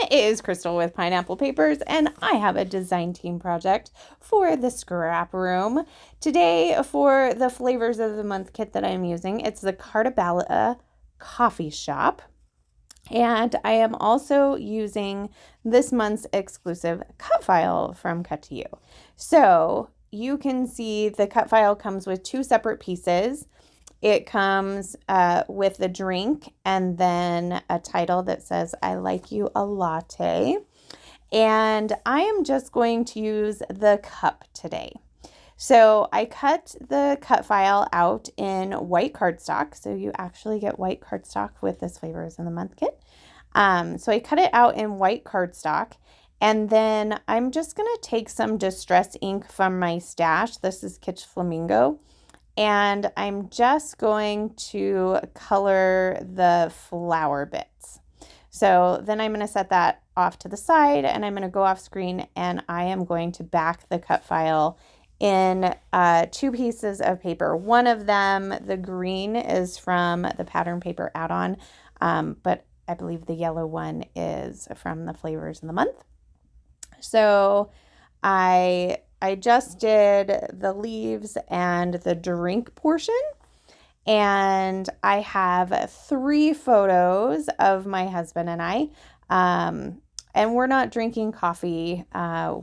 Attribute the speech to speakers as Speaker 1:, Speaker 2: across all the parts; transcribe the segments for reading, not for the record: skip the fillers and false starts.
Speaker 1: It is Crystal with Pineapple Papers, and I have a design team project for the Scrap Room. Today, for the Flavors of the Month kit that I'm using, it's the Carta Bella Coffee Shop. And I am also using this month's exclusive cut file from Cut to You. So you can see the cut file comes with two separate pieces. It comes with a drink and then a title that says, "I like you a latte." And I am just going to use the cup today. So I cut the cut file out in white cardstock. So you actually get white cardstock with this Flavors of the Month kit. So I cut it out in white cardstock. And then I'm just going to take some distress ink from my stash. This is Kitsch Flamingo. And I'm just going to color the flower bits. So then I'm going to set that off to the side and I'm going to go off screen and I am going to back the cut file in two pieces of paper. One of them, the green, is from the pattern paper add-on, but I believe the yellow one is from the Flavors of the Month. So I just did the leaves and the drink portion, and I have 3 photos of my husband and I, and we're not drinking coffee.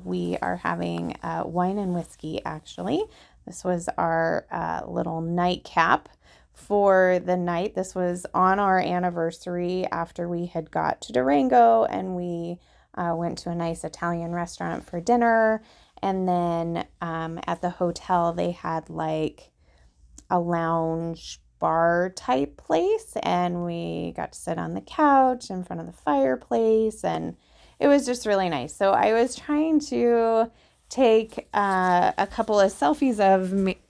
Speaker 1: We are having wine and whiskey, actually. This was our little nightcap for the night. This was on our anniversary after we had got to Durango, and we went to a nice Italian restaurant for dinner. And then at the hotel, they had like a lounge bar type place, and we got to sit on the couch in front of the fireplace, and it was just really nice. So I was trying to take a couple of selfies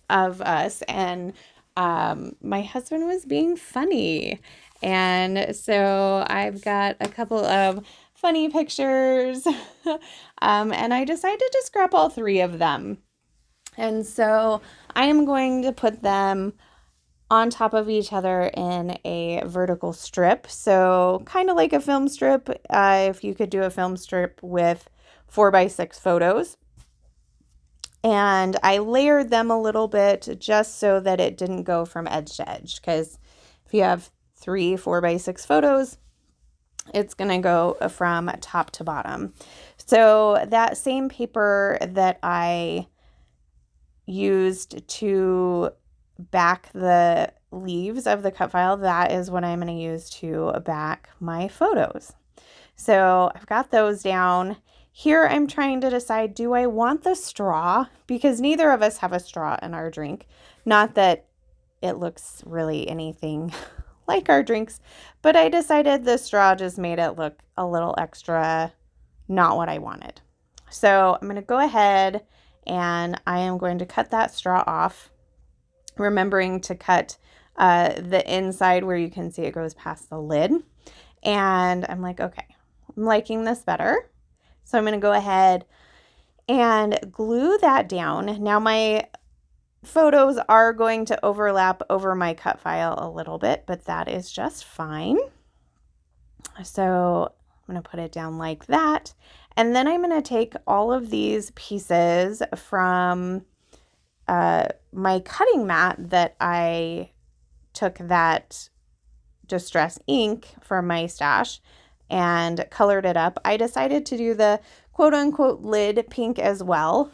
Speaker 1: of us, and my husband was being funny. And so I've got a couple of funny pictures, and I decided to scrap all 3 of them. And so I am going to put them on top of each other in a vertical strip. So kind of like a film strip, if you could do a film strip with 4x6 photos. And I layered them a little bit just so that it didn't go from edge to edge, because if you have 3 4x6 photos, it's going to go from top to bottom. So that same paper that I used to back the leaves of the cut file, that is what I'm going to use to back my photos. So I've got those down. Here I'm trying to decide, do I want the straw? Because neither of us have a straw in our drink. Not that it looks really anything like our drinks, but I decided the straw just made it look a little extra not what I wanted. So I'm going to go ahead and I am going to cut that straw off, remembering to cut the inside where you can see it goes past the lid. And I'm like, okay, I'm liking this better. So I'm going to go ahead and glue that down. Now my photos are going to overlap over my cut file a little bit, but that is just fine. So I'm going to put it down like that. And then I'm going to take all of these pieces from my cutting mat that I took that distress ink from my stash and colored it up. I decided to do the quote-unquote lid pink as well.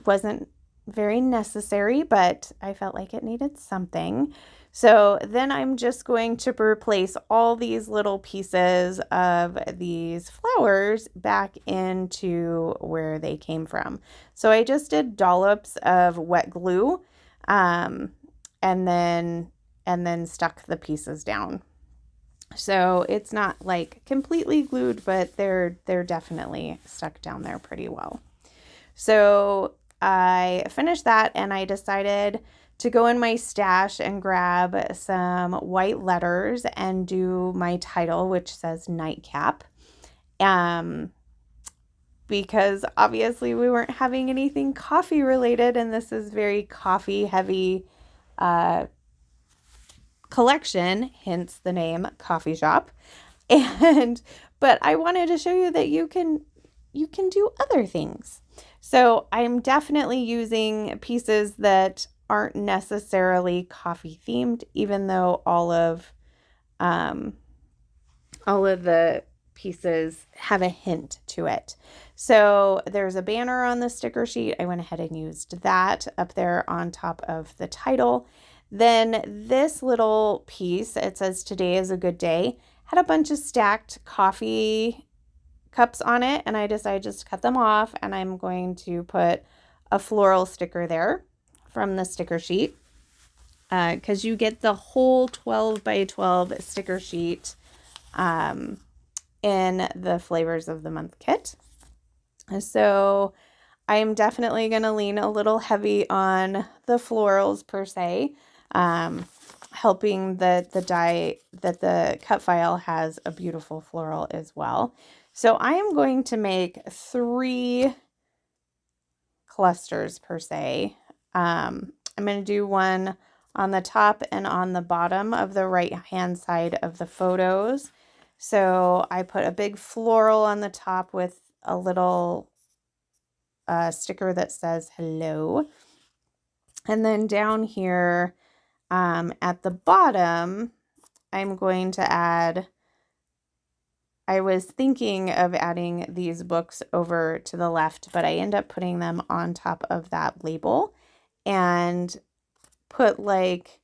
Speaker 1: Wasn't very necessary, but I felt like it needed something. So then I'm just going to replace all these little pieces of these flowers back into where they came from. So I just did dollops of wet glue, and then stuck the pieces down. So it's not like completely glued, but they're definitely stuck down there pretty well. So I finished that and I decided to go in my stash and grab some white letters and do my title, which says Nightcap. Because obviously we weren't having anything coffee related, and this is very coffee heavy collection, hence the name Coffee Shop. But I wanted to show you that you can do other things. So I'm definitely using pieces that aren't necessarily coffee themed, even though all of the pieces have a hint to it. So there's a banner on the sticker sheet. I went ahead and used that up there on top of the title. Then this little piece, it says today is a good day, had a bunch of stacked coffee cups on it, and I decided just to cut them off, and I'm going to put a floral sticker there from the sticker sheet, because you get the whole 12 by 12 sticker sheet in the Flavors of the Month kit. So I'm definitely going to lean a little heavy on the florals per se, helping that the cut file has a beautiful floral as well. So I am going to make 3 clusters per se. I'm going to do one on the top and on the bottom of the right hand side of the photos. So I put a big floral on the top with a little sticker that says hello. And then down here at the bottom, I'm going to add, I was thinking of adding these books over to the left, but I end up putting them on top of that label and put like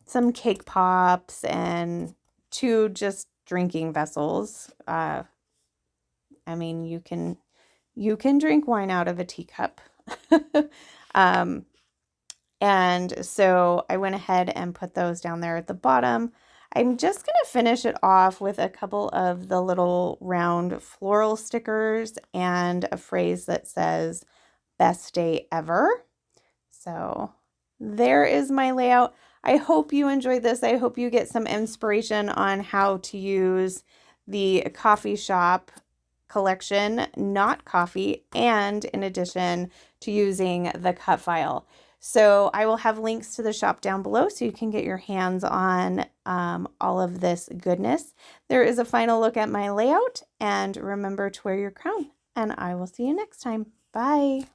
Speaker 1: some cake pops and 2 just drinking vessels. I mean, you can drink wine out of a teacup. And so I went ahead and put those down there at the bottom. I'm just going to finish it off with a couple of the little round floral stickers and a phrase that says best day ever. So there is my layout. I hope you enjoyed this. I hope you get some inspiration on how to use the coffee shop collection, not coffee, and in addition to using the cut file. So I will have links to the shop down below so you can get your hands on all of this goodness. There is a final look at my layout, and remember to wear your crown, and I will see you next time. Bye.